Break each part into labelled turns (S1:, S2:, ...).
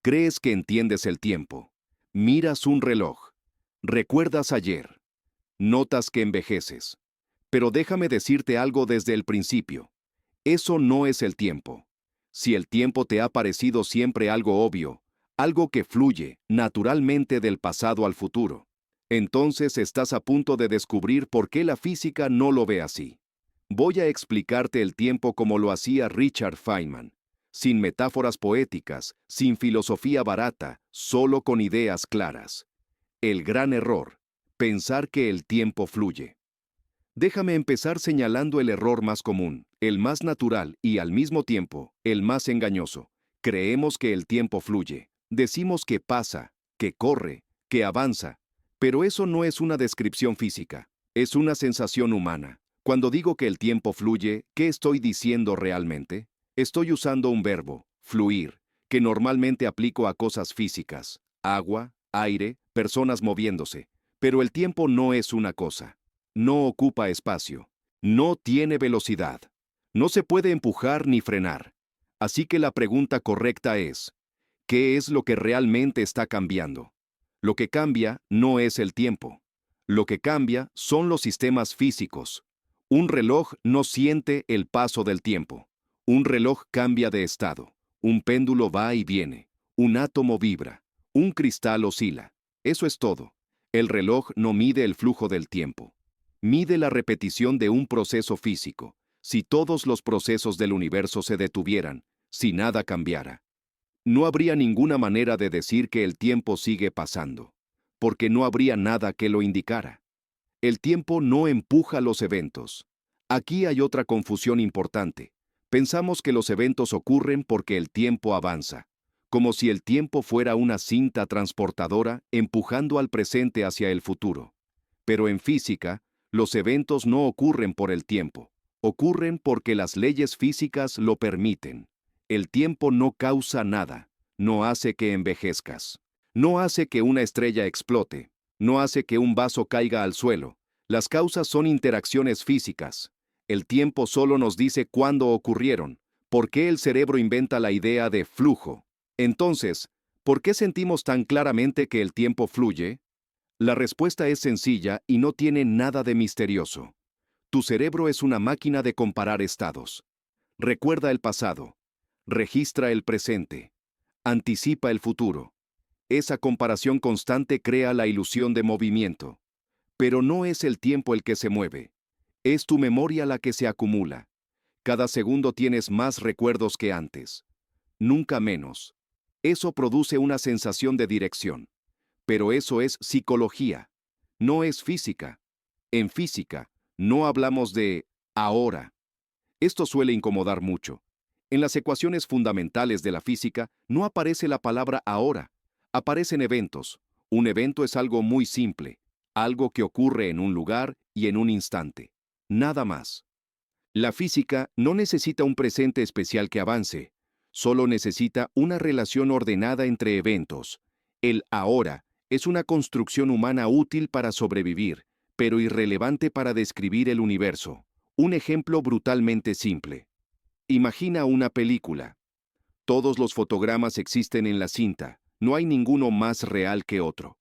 S1: Crees que entiendes el tiempo. Miras un reloj. Recuerdas ayer. Notas que envejeces. Pero déjame decirte algo desde el principio. Eso no es el tiempo. Si el tiempo te ha parecido siempre algo obvio, algo que fluye naturalmente del pasado al futuro, entonces estás a punto de descubrir por qué la física no lo ve así. Voy a explicarte el tiempo como lo hacía Richard Feynman, sin metáforas poéticas, sin filosofía barata, solo con ideas claras. El gran error: pensar que el tiempo fluye. Déjame empezar señalando el error más común, el más natural y al mismo tiempo, el más engañoso. Creemos que el tiempo fluye. Decimos que pasa, que corre, que avanza. Pero eso no es una descripción física, es una sensación humana. Cuando digo que el tiempo fluye, ¿qué estoy diciendo realmente? Estoy usando un verbo, fluir, que normalmente aplico a cosas físicas, agua, aire, personas moviéndose. Pero el tiempo no es una cosa. No ocupa espacio. No tiene velocidad. No se puede empujar ni frenar. Así que la pregunta correcta es: ¿qué es lo que realmente está cambiando? Lo que cambia no es el tiempo. Lo que cambia son los sistemas físicos. Un reloj no siente el paso del tiempo. Un reloj cambia de estado. Un péndulo va y viene. Un átomo vibra. Un cristal oscila. Eso es todo. El reloj no mide el flujo del tiempo. Mide la repetición de un proceso físico. Si todos los procesos del universo se detuvieran, si nada cambiara, no habría ninguna manera de decir que el tiempo sigue pasando, porque no habría nada que lo indicara. El tiempo no empuja los eventos. Aquí hay otra confusión importante. Pensamos que los eventos ocurren porque el tiempo avanza, como si el tiempo fuera una cinta transportadora empujando al presente hacia el futuro. Pero en física, los eventos no ocurren por el tiempo, ocurren porque las leyes físicas lo permiten. El tiempo no causa nada, no hace que envejezcas, no hace que una estrella explote, no hace que un vaso caiga al suelo. Las causas son interacciones físicas. El tiempo solo nos dice cuándo ocurrieron, por qué el cerebro inventa la idea de flujo. Entonces, ¿por qué sentimos tan claramente que el tiempo fluye? La respuesta es sencilla y no tiene nada de misterioso. Tu cerebro es una máquina de comparar estados. Recuerda el pasado. Registra el presente. Anticipa el futuro. Esa comparación constante crea la ilusión de movimiento. Pero no es el tiempo el que se mueve. Es tu memoria la que se acumula. Cada segundo tienes más recuerdos que antes. Nunca menos. Eso produce una sensación de dirección. Pero eso es psicología, no es física. En física, no hablamos de ahora. Esto suele incomodar mucho. En las ecuaciones fundamentales de la física no aparece la palabra ahora, aparecen eventos. Un evento es algo muy simple, algo que ocurre en un lugar y en un instante. Nada más. La física no necesita un presente especial que avance, solo necesita una relación ordenada entre eventos. El ahora es una construcción humana útil para sobrevivir, pero irrelevante para describir el universo. Un ejemplo brutalmente simple. Imagina una película. Todos los fotogramas existen en la cinta, no hay ninguno más real que otro.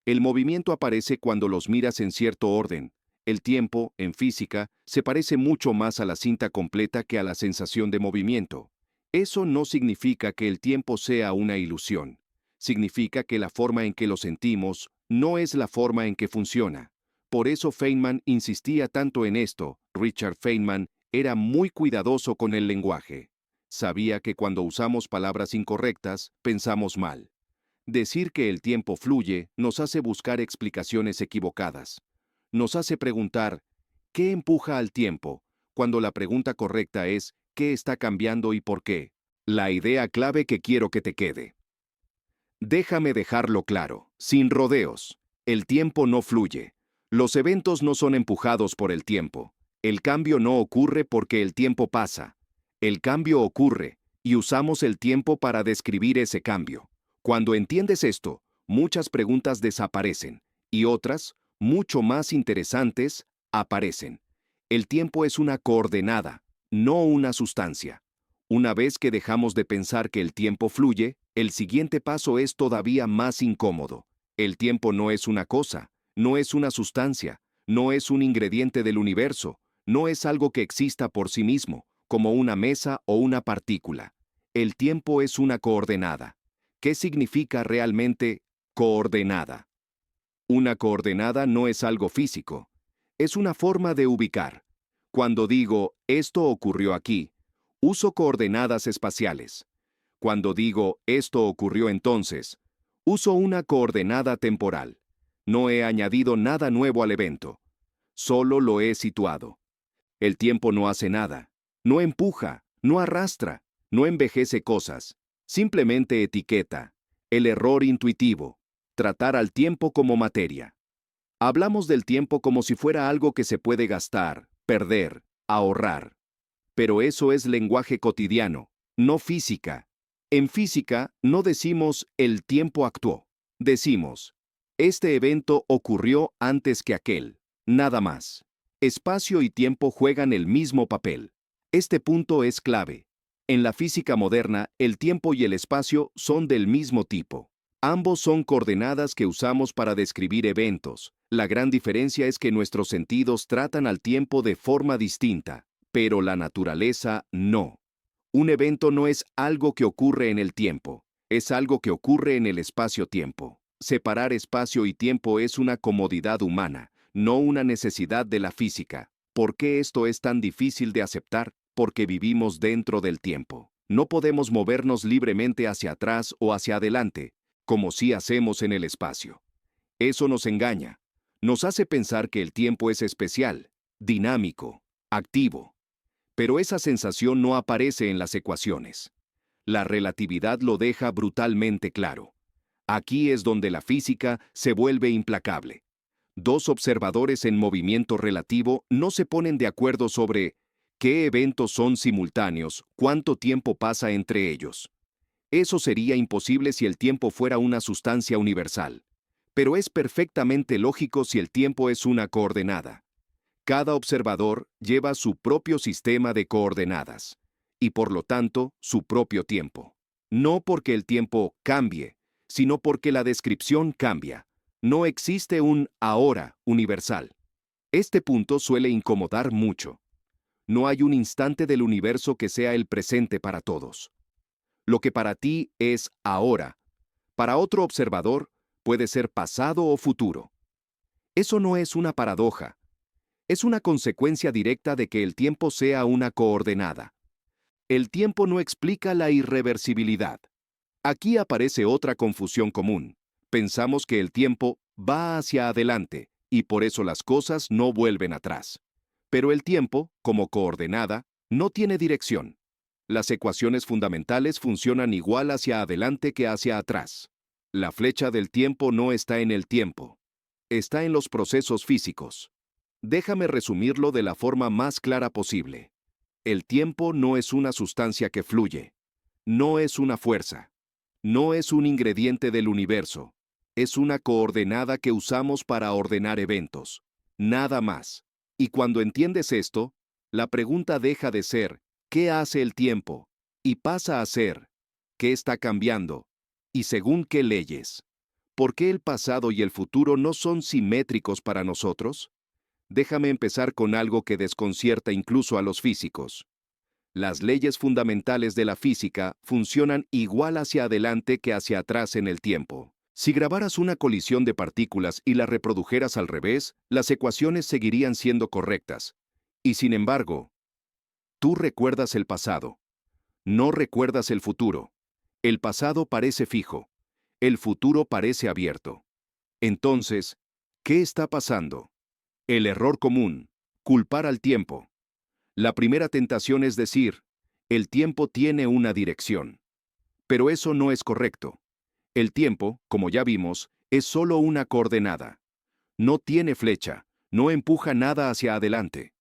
S1: El movimiento aparece cuando los miras en cierto orden. El tiempo, en física, se parece mucho más a la cinta completa que a la sensación de movimiento. Eso no significa que el tiempo sea una ilusión. Significa que la forma en que lo sentimos no es la forma en que funciona. Por eso Feynman insistía tanto en esto. Richard Feynman era muy cuidadoso con el lenguaje. Sabía que cuando usamos palabras incorrectas, pensamos mal. Decir que el tiempo fluye nos hace buscar explicaciones equivocadas. Nos hace preguntar, ¿qué empuja al tiempo?, cuando la pregunta correcta es, ¿qué está cambiando y por qué? La idea clave que quiero que te quede. Déjame dejarlo claro, sin rodeos. El tiempo no fluye. Los eventos no son empujados por el tiempo. El cambio no ocurre porque el tiempo pasa. El cambio ocurre, y usamos el tiempo para describir ese cambio. Cuando entiendes esto, muchas preguntas desaparecen, y otras, mucho más interesantes, aparecen. El tiempo es una coordenada, no una sustancia. Una vez que dejamos de pensar que el tiempo fluye, El siguiente paso es todavía más incómodo. El tiempo no es una cosa, no es una sustancia, no es un ingrediente del universo, no es algo que exista por sí mismo, como una mesa o una partícula. El tiempo es una coordenada. ¿Qué significa realmente coordenada? Una coordenada no es algo físico, es una forma de ubicar. Cuando digo, esto ocurrió aquí, uso coordenadas espaciales. Cuando digo, esto ocurrió entonces, uso una coordenada temporal. No he añadido nada nuevo al evento, solo lo he situado. El tiempo no hace nada, no empuja, no arrastra, no envejece cosas, simplemente etiqueta. El error intuitivo, tratar al tiempo como materia. Hablamos del tiempo como si fuera algo que se puede gastar, perder, ahorrar. Pero eso es lenguaje cotidiano, no física. En física no decimos el tiempo actuó. Decimos, este evento ocurrió antes que aquel. Nada más. Espacio y tiempo juegan el mismo papel. Este punto es clave. En la física moderna, el tiempo y el espacio son del mismo tipo. Ambos son coordenadas que usamos para describir eventos. La gran diferencia es que nuestros sentidos tratan al tiempo de forma distinta, pero la naturaleza no. Un evento no es algo que ocurre en el tiempo, es algo que ocurre en el espacio-tiempo. Separar espacio y tiempo es una comodidad humana, no una necesidad de la física. ¿Por qué esto es tan difícil de aceptar? Porque vivimos dentro del tiempo. No podemos movernos libremente hacia atrás o hacia adelante, como sí hacemos en el espacio. Eso nos engaña. Nos hace pensar que el tiempo es especial, dinámico, activo. Pero esa sensación no aparece en las ecuaciones. La relatividad lo deja brutalmente claro. Aquí es donde la física se vuelve implacable. Dos observadores en movimiento relativo no se ponen de acuerdo sobre qué eventos son simultáneos, cuánto tiempo pasa entre ellos. Eso sería imposible si el tiempo fuera una sustancia universal. Pero es perfectamente lógico si el tiempo es una coordenada. Cada observador lleva su propio sistema de coordenadas, y por lo tanto, su propio tiempo. No porque el tiempo cambie, sino porque la descripción cambia. No existe un ahora universal. Este punto suele incomodar mucho. No hay un instante del universo que sea el presente para todos. Lo que para ti es ahora, para otro observador puede ser pasado o futuro. Eso no es una paradoja. Es una consecuencia directa de que el tiempo sea una coordenada. El tiempo no explica la irreversibilidad. Aquí aparece otra confusión común. Pensamos que el tiempo va hacia adelante y por eso las cosas no vuelven atrás. Pero el tiempo, como coordenada, no tiene dirección. Las ecuaciones fundamentales funcionan igual hacia adelante que hacia atrás. La flecha del tiempo no está en el tiempo. Está en los procesos físicos. Déjame resumirlo de la forma más clara posible. El tiempo no es una sustancia que fluye. No es una fuerza. No es un ingrediente del universo. Es una coordenada que usamos para ordenar eventos. Nada más. Y cuando entiendes esto, la pregunta deja de ser, ¿qué hace el tiempo? Y pasa a ser, ¿qué está cambiando? ¿Y según qué leyes? ¿Por qué el pasado y el futuro no son simétricos para nosotros? Déjame empezar con algo que desconcierta incluso a los físicos. Las leyes fundamentales de la física funcionan igual hacia adelante que hacia atrás en el tiempo. Si grabaras una colisión de partículas y la reprodujeras al revés, las ecuaciones seguirían siendo correctas. Y sin embargo, tú recuerdas el pasado. No recuerdas el futuro. El pasado parece fijo. El futuro parece abierto. Entonces, ¿qué está pasando? El error común, culpar al tiempo. La primera tentación es decir, el tiempo tiene una dirección. Pero eso no es correcto. El tiempo, como ya vimos, es solo una coordenada. No tiene flecha, no empuja nada hacia adelante.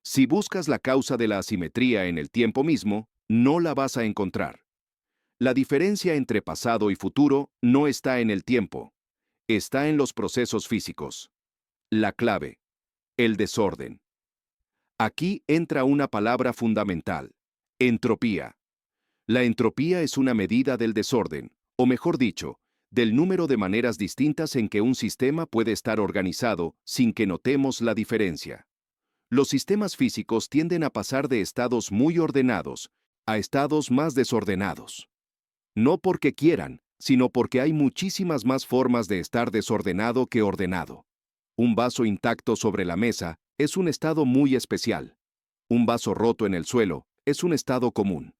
S1: Si buscas la causa de la asimetría en el tiempo mismo, no la vas a encontrar. La diferencia entre pasado y futuro no está en el tiempo, está en los procesos físicos. La clave, el desorden. Aquí entra una palabra fundamental, entropía. La entropía es una medida del desorden, o mejor dicho, del número de maneras distintas en que un sistema puede estar organizado sin que notemos la diferencia. Los sistemas físicos tienden a pasar de estados muy ordenados a estados más desordenados. No porque quieran, sino porque hay muchísimas más formas de estar desordenado que ordenado. Un vaso intacto sobre la mesa es un estado muy especial. Un vaso roto en el suelo es un estado común.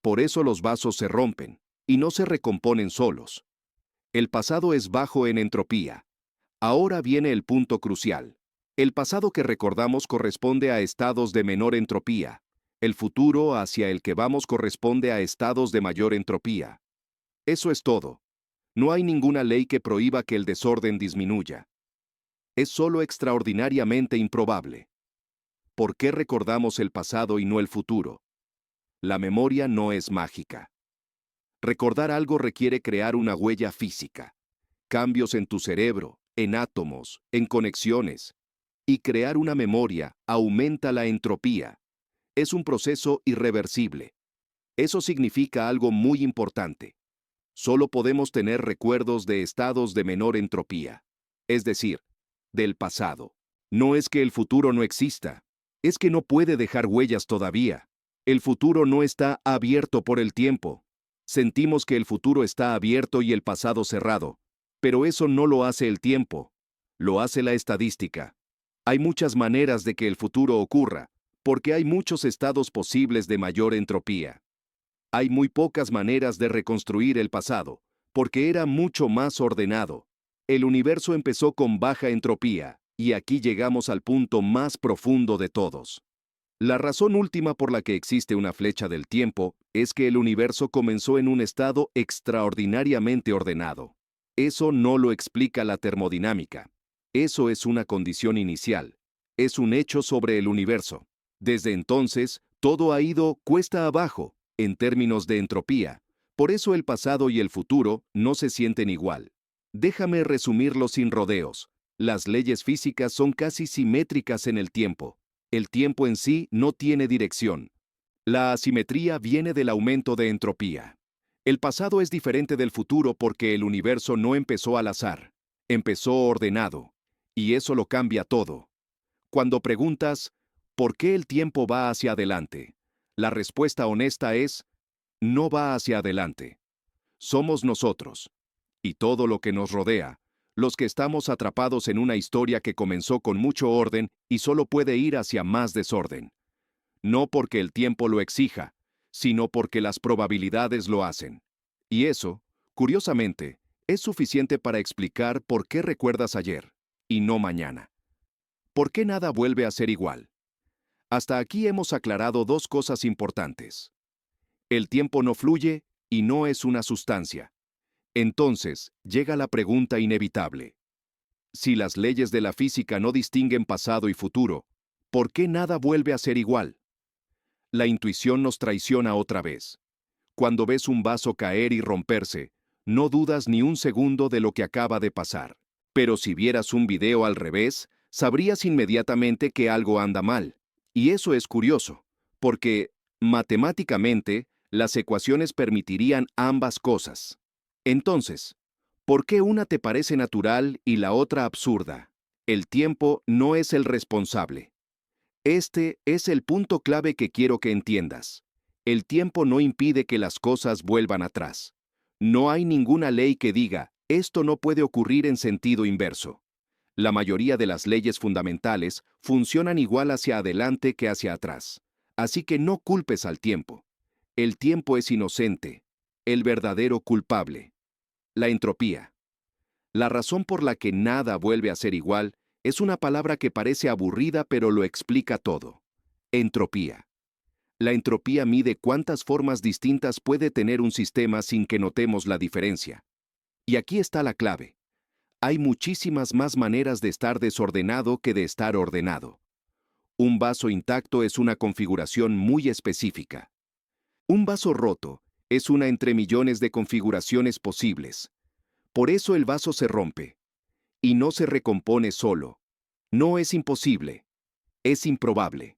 S1: Por eso los vasos se rompen y no se recomponen solos. El pasado es bajo en entropía. Ahora viene el punto crucial. El pasado que recordamos corresponde a estados de menor entropía. El futuro hacia el que vamos corresponde a estados de mayor entropía. Eso es todo. No hay ninguna ley que prohíba que el desorden disminuya. Es solo extraordinariamente improbable. ¿Por qué recordamos el pasado y no el futuro? La memoria no es mágica. Recordar algo requiere crear una huella física, cambios en tu cerebro, en átomos, en conexiones. Y crear una memoria aumenta la entropía. Es un proceso irreversible. Eso significa algo muy importante. Solo podemos tener recuerdos de estados de menor entropía, es decir, del pasado. No es que el futuro no exista, es que no puede dejar huellas todavía. El futuro no está abierto por el tiempo. Sentimos que el futuro está abierto y el pasado cerrado, pero eso no lo hace el tiempo, lo hace la estadística. Hay muchas maneras de que el futuro ocurra, porque hay muchos estados posibles de mayor entropía. Hay muy pocas maneras de reconstruir el pasado, porque era mucho más ordenado. El universo empezó con baja entropía, y aquí llegamos al punto más profundo de todos. La razón última por la que existe una flecha del tiempo es que el universo comenzó en un estado extraordinariamente ordenado. Eso no lo explica la termodinámica. Eso es una condición inicial. Es un hecho sobre el universo. Desde entonces, todo ha ido cuesta abajo, en términos de entropía. Por eso el pasado y el futuro no se sienten igual. Déjame resumirlo sin rodeos. Las leyes físicas son casi simétricas en el tiempo. El tiempo en sí no tiene dirección. La asimetría viene del aumento de entropía. El pasado es diferente del futuro porque el universo no empezó al azar. Empezó ordenado. Y eso lo cambia todo. Cuando preguntas, ¿por qué el tiempo va hacia adelante? La respuesta honesta es, no va hacia adelante. Somos nosotros. Y todo lo que nos rodea, los que estamos atrapados en una historia que comenzó con mucho orden y solo puede ir hacia más desorden. No porque el tiempo lo exija, sino porque las probabilidades lo hacen. Y eso, curiosamente, es suficiente para explicar por qué recuerdas ayer, y no mañana. ¿Por qué nada vuelve a ser igual? Hasta aquí hemos aclarado dos cosas importantes. El tiempo no fluye y no es una sustancia. Entonces, llega la pregunta inevitable. Si las leyes de la física no distinguen pasado y futuro, ¿por qué nada vuelve a ser igual? La intuición nos traiciona otra vez. Cuando ves un vaso caer y romperse, no dudas ni un segundo de lo que acaba de pasar. Pero si vieras un video al revés, sabrías inmediatamente que algo anda mal. Y eso es curioso, porque, matemáticamente, las ecuaciones permitirían ambas cosas. Entonces, ¿por qué una te parece natural y la otra absurda? El tiempo no es el responsable. Este es el punto clave que quiero que entiendas. El tiempo no impide que las cosas vuelvan atrás. No hay ninguna ley que diga, esto no puede ocurrir en sentido inverso. La mayoría de las leyes fundamentales funcionan igual hacia adelante que hacia atrás. Así que no culpes al tiempo. El tiempo es inocente, el verdadero culpable. La entropía. La razón por la que nada vuelve a ser igual es una palabra que parece aburrida pero lo explica todo. Entropía. La entropía mide cuántas formas distintas puede tener un sistema sin que notemos la diferencia. Y aquí está la clave. Hay muchísimas más maneras de estar desordenado que de estar ordenado. Un vaso intacto es una configuración muy específica. Un vaso roto es una entre millones de configuraciones posibles. Por eso el vaso se rompe. Y no se recompone solo. No es imposible. Es improbable.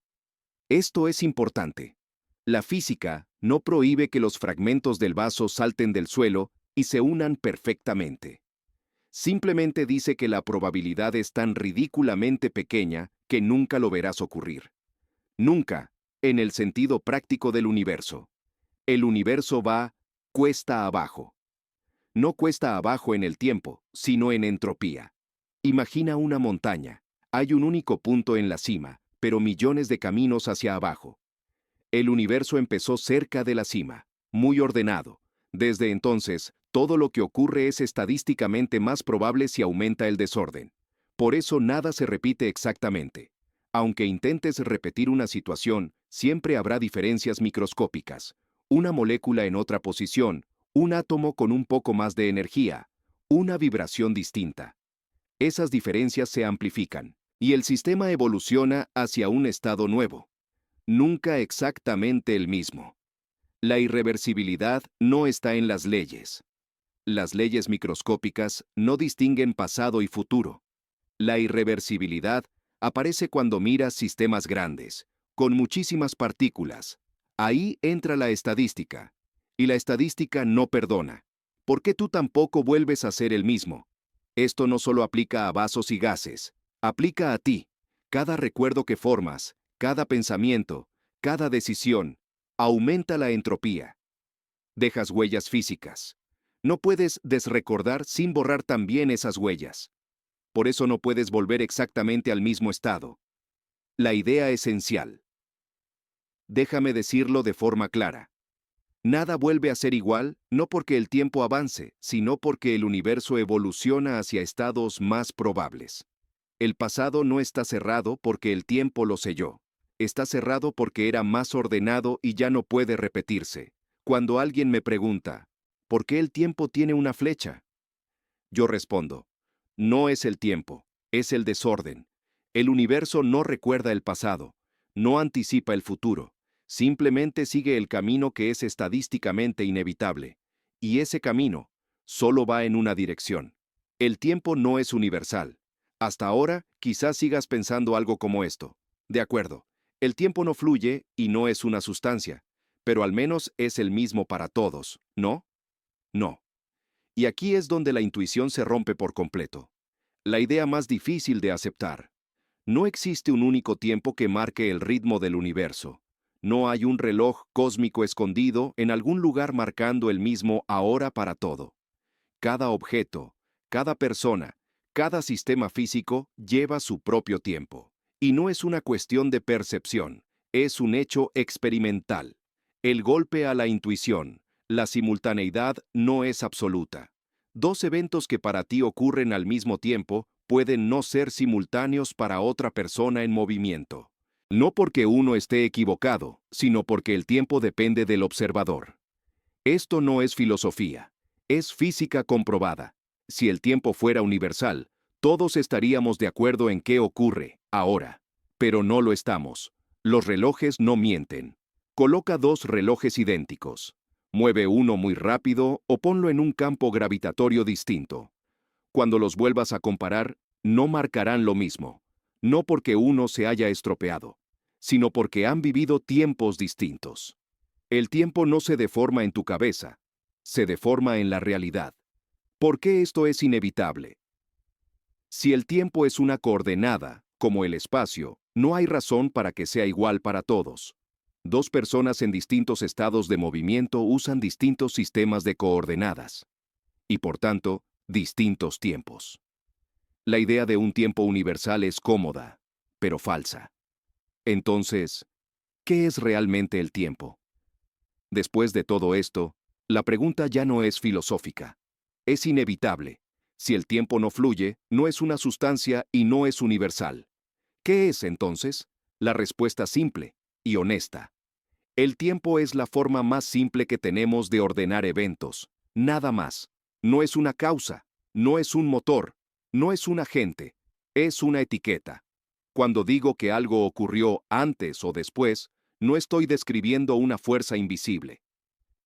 S1: Esto es importante. La física no prohíbe que los fragmentos del vaso salten del suelo y se unan perfectamente. Simplemente dice que la probabilidad es tan ridículamente pequeña que nunca lo verás ocurrir. Nunca, en el sentido práctico del universo. El universo va cuesta abajo. No cuesta abajo en el tiempo, sino en entropía. Imagina una montaña. Hay un único punto en la cima, pero millones de caminos hacia abajo. El universo empezó cerca de la cima, muy ordenado. Desde entonces, todo lo que ocurre es estadísticamente más probable si aumenta el desorden. Por eso nada se repite exactamente. Aunque intentes repetir una situación, siempre habrá diferencias microscópicas. Una molécula en otra posición, un átomo con un poco más de energía, una vibración distinta. Esas diferencias se amplifican, y el sistema evoluciona hacia un estado nuevo. Nunca exactamente el mismo. La irreversibilidad no está en las leyes. Las leyes microscópicas no distinguen pasado y futuro. La irreversibilidad aparece cuando miras sistemas grandes, con muchísimas partículas. Ahí entra la estadística. Y la estadística no perdona. ¿Por qué tú tampoco vuelves a ser el mismo? Esto no solo aplica a vasos y gases, aplica a ti. Cada recuerdo que formas, cada pensamiento, cada decisión, aumenta la entropía. Dejas huellas físicas. No puedes desrecordar sin borrar también esas huellas. Por eso no puedes volver exactamente al mismo estado. La idea esencial. Déjame decirlo de forma clara. Nada vuelve a ser igual, no porque el tiempo avance, sino porque el universo evoluciona hacia estados más probables. El pasado no está cerrado porque el tiempo lo selló. Está cerrado porque era más ordenado y ya no puede repetirse. Cuando alguien me pregunta, ¿por qué el tiempo tiene una flecha? Yo respondo, no es el tiempo, es el desorden. El universo no recuerda el pasado, no anticipa el futuro, simplemente sigue el camino que es estadísticamente inevitable. Y ese camino solo va en una dirección. El tiempo no es universal. Hasta ahora, quizás sigas pensando algo como esto. De acuerdo, el tiempo no fluye y no es una sustancia, pero al menos es el mismo para todos, ¿no? No. Y aquí es donde la intuición se rompe por completo. La idea más difícil de aceptar. No existe un único tiempo que marque el ritmo del universo. No hay un reloj cósmico escondido en algún lugar marcando el mismo ahora para todo. Cada objeto, cada persona, cada sistema físico lleva su propio tiempo. Y no es una cuestión de percepción, es un hecho experimental. El golpe a la intuición, la simultaneidad no es absoluta. Dos eventos que para ti ocurren al mismo tiempo pueden no ser simultáneos para otra persona en movimiento. No porque uno esté equivocado, sino porque el tiempo depende del observador. Esto no es filosofía. Es física comprobada. Si el tiempo fuera universal, todos estaríamos de acuerdo en qué ocurre, ahora. Pero no lo estamos. Los relojes no mienten. Coloca dos relojes idénticos. Mueve uno muy rápido o ponlo en un campo gravitatorio distinto. Cuando los vuelvas a comparar, no marcarán lo mismo. No porque uno se haya estropeado, sino porque han vivido tiempos distintos. El tiempo no se deforma en tu cabeza, se deforma en la realidad. ¿Por qué esto es inevitable? Si el tiempo es una coordenada, como el espacio, no hay razón para que sea igual para todos. Dos personas en distintos estados de movimiento usan distintos sistemas de coordenadas. Y por tanto, distintos tiempos. La idea de un tiempo universal es cómoda, pero falsa. Entonces, ¿qué es realmente el tiempo? Después de todo esto, la pregunta ya no es filosófica. Es inevitable. Si el tiempo no fluye, no es una sustancia y no es universal. ¿Qué es entonces? La respuesta simple y honesta. El tiempo es la forma más simple que tenemos de ordenar eventos. Nada más. No es una causa, no es un motor, no es un agente, es una etiqueta. Cuando digo que algo ocurrió antes o después, no estoy describiendo una fuerza invisible.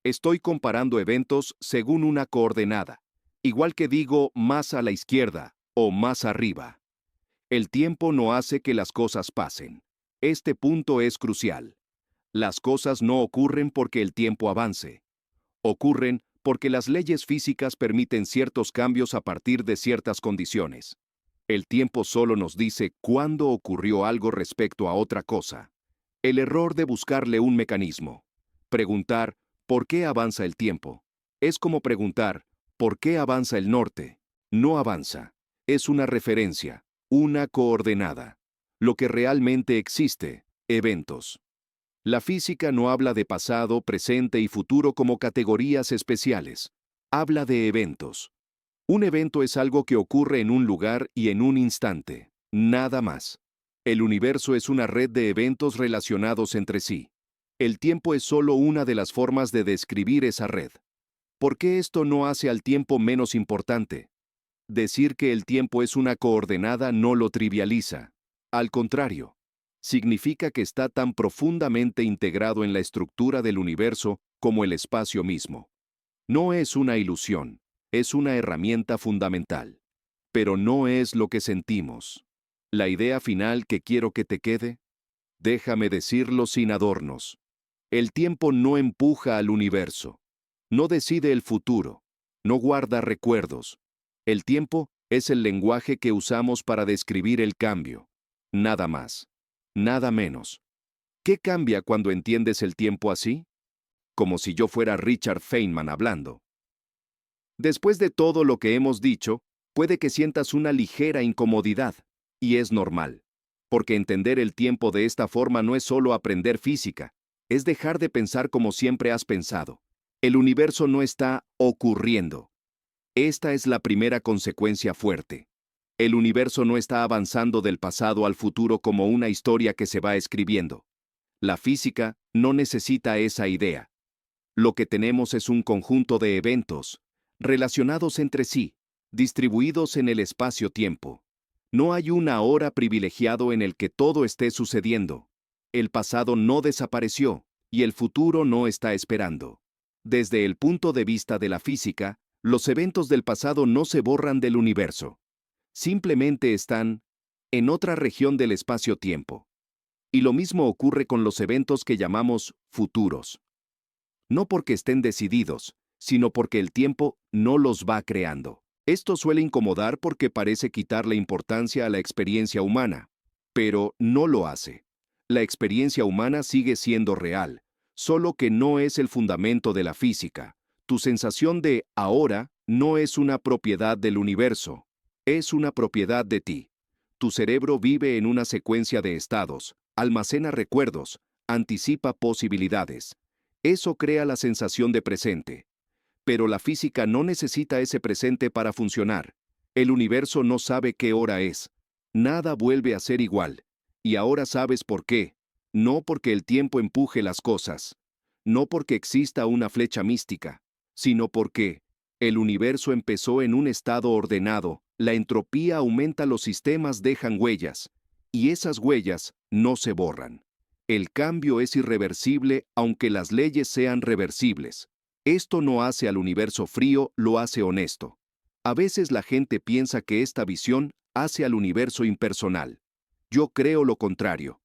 S1: Estoy comparando eventos según una coordenada, igual que digo más a la izquierda o más arriba. El tiempo no hace que las cosas pasen. Este punto es crucial. Las cosas no ocurren porque el tiempo avance. Ocurren porque las leyes físicas permiten ciertos cambios a partir de ciertas condiciones. El tiempo solo nos dice cuándo ocurrió algo respecto a otra cosa. El error de buscarle un mecanismo. Preguntar, ¿por qué avanza el tiempo? Es como preguntar, ¿por qué avanza el norte? No avanza. Es una referencia, una coordenada. Lo que realmente existe, eventos. La física no habla de pasado, presente y futuro como categorías especiales. Habla de eventos. Un evento es algo que ocurre en un lugar y en un instante. Nada más. El universo es una red de eventos relacionados entre sí. El tiempo es solo una de las formas de describir esa red. ¿Por qué esto no hace al tiempo menos importante? Decir que el tiempo es una coordenada no lo trivializa. Al contrario, significa que está tan profundamente integrado en la estructura del universo como el espacio mismo. No es una ilusión, es una herramienta fundamental. Pero no es lo que sentimos. La idea final que quiero que te quede, déjame decirlo sin adornos. El tiempo no empuja al universo. No decide el futuro. No guarda recuerdos. El tiempo es el lenguaje que usamos para describir el cambio. Nada más. Nada menos. ¿Qué cambia cuando entiendes el tiempo así? Como si yo fuera Richard Feynman hablando. Después de todo lo que hemos dicho, puede que sientas una ligera incomodidad, y es normal. Porque entender el tiempo de esta forma no es solo aprender física, es dejar de pensar como siempre has pensado. El universo no está ocurriendo. Esta es la primera consecuencia fuerte. El universo no está avanzando del pasado al futuro como una historia que se va escribiendo. La física no necesita esa idea. Lo que tenemos es un conjunto de eventos, relacionados entre sí, distribuidos en el espacio-tiempo. No hay una hora privilegiado en el que todo esté sucediendo. El pasado no desapareció, y el futuro no está esperando. Desde el punto de vista de la física, los eventos del pasado no se borran del universo. Simplemente están en otra región del espacio-tiempo. Y lo mismo ocurre con los eventos que llamamos futuros. No porque estén decididos, sino porque el tiempo no los va creando. Esto suele incomodar porque parece quitarle importancia a la experiencia humana, pero no lo hace. La experiencia humana sigue siendo real, solo que no es el fundamento de la física. Tu sensación de ahora no es una propiedad del universo, es una propiedad de ti. Tu cerebro vive en una secuencia de estados, almacena recuerdos, anticipa posibilidades. Eso crea la sensación de presente. Pero la física no necesita ese presente para funcionar. El universo no sabe qué hora es. Nada vuelve a ser igual. Y ahora sabes por qué. No porque el tiempo empuje las cosas. No porque exista una flecha mística, sino porque el universo empezó en un estado ordenado, la entropía aumenta, los sistemas dejan huellas, y esas huellas no se borran. El cambio es irreversible aunque las leyes sean reversibles. Esto no hace al universo frío, lo hace honesto. A veces la gente piensa que esta visión hace al universo impersonal. Yo creo lo contrario.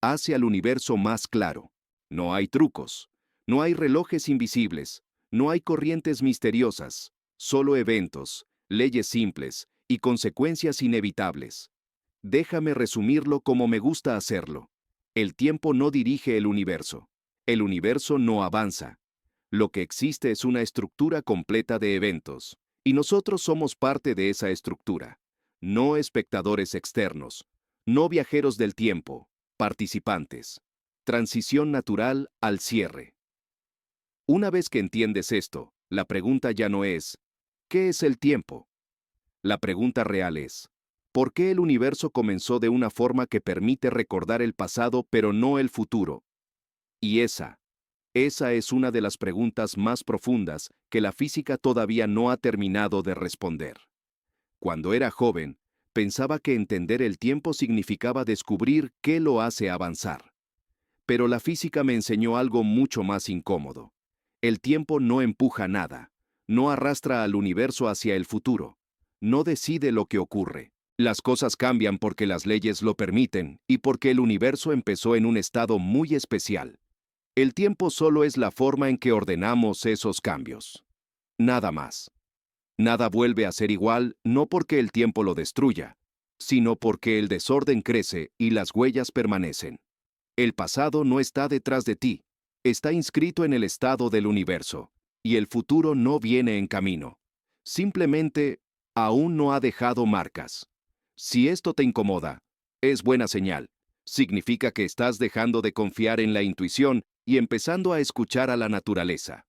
S1: Hace al universo más claro. No hay trucos. No hay relojes invisibles. No hay corrientes misteriosas. Solo eventos, leyes simples y consecuencias inevitables. Déjame resumirlo como me gusta hacerlo. El tiempo no dirige el universo. El universo no avanza. Lo que existe es una estructura completa de eventos, y nosotros somos parte de esa estructura. No espectadores externos, no viajeros del tiempo, participantes. Transición natural al cierre. Una vez que entiendes esto, la pregunta ya no es, ¿qué es el tiempo? La pregunta real es, ¿por qué el universo comenzó de una forma que permite recordar el pasado pero no el futuro? Y esa es una de las preguntas más profundas que la física todavía no ha terminado de responder. Cuando era joven, pensaba que entender el tiempo significaba descubrir qué lo hace avanzar. Pero la física me enseñó algo mucho más incómodo. El tiempo no empuja nada, no arrastra al universo hacia el futuro, no decide lo que ocurre. Las cosas cambian porque las leyes lo permiten y porque el universo empezó en un estado muy especial. El tiempo solo es la forma en que ordenamos esos cambios. Nada más. Nada vuelve a ser igual no porque el tiempo lo destruya, sino porque el desorden crece y las huellas permanecen. El pasado no está detrás de ti, está inscrito en el estado del universo, y el futuro no viene en camino. Simplemente, aún no ha dejado marcas. Si esto te incomoda, es buena señal. Significa que estás dejando de confiar en la intuición y empezando a escuchar a la naturaleza.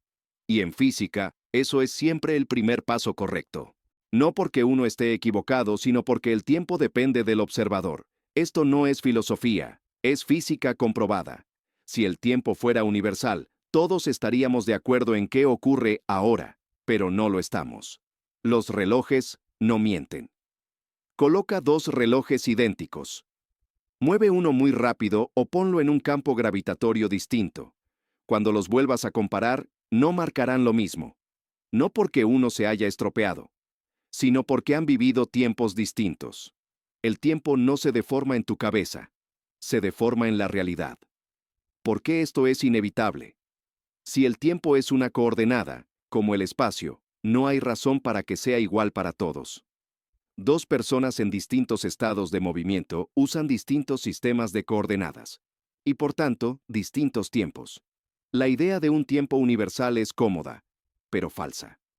S1: Y en física, eso es siempre el primer paso correcto. No porque uno esté equivocado, sino porque el tiempo depende del observador. Esto no es filosofía, es física comprobada. Si el tiempo fuera universal, todos estaríamos de acuerdo en qué ocurre ahora, pero no lo estamos. Los relojes no mienten. Coloca dos relojes idénticos. Mueve uno muy rápido o ponlo en un campo gravitatorio distinto. Cuando los vuelvas a comparar, no marcarán lo mismo. No porque uno se haya estropeado, sino porque han vivido tiempos distintos. El tiempo no se deforma en tu cabeza, se deforma en la realidad. ¿Por qué esto es inevitable? Si el tiempo es una coordenada, como el espacio, no hay razón para que sea igual para todos. Dos personas en distintos estados de movimiento usan distintos sistemas de coordenadas, y por tanto, distintos tiempos. La idea de un tiempo universal es cómoda, pero falsa.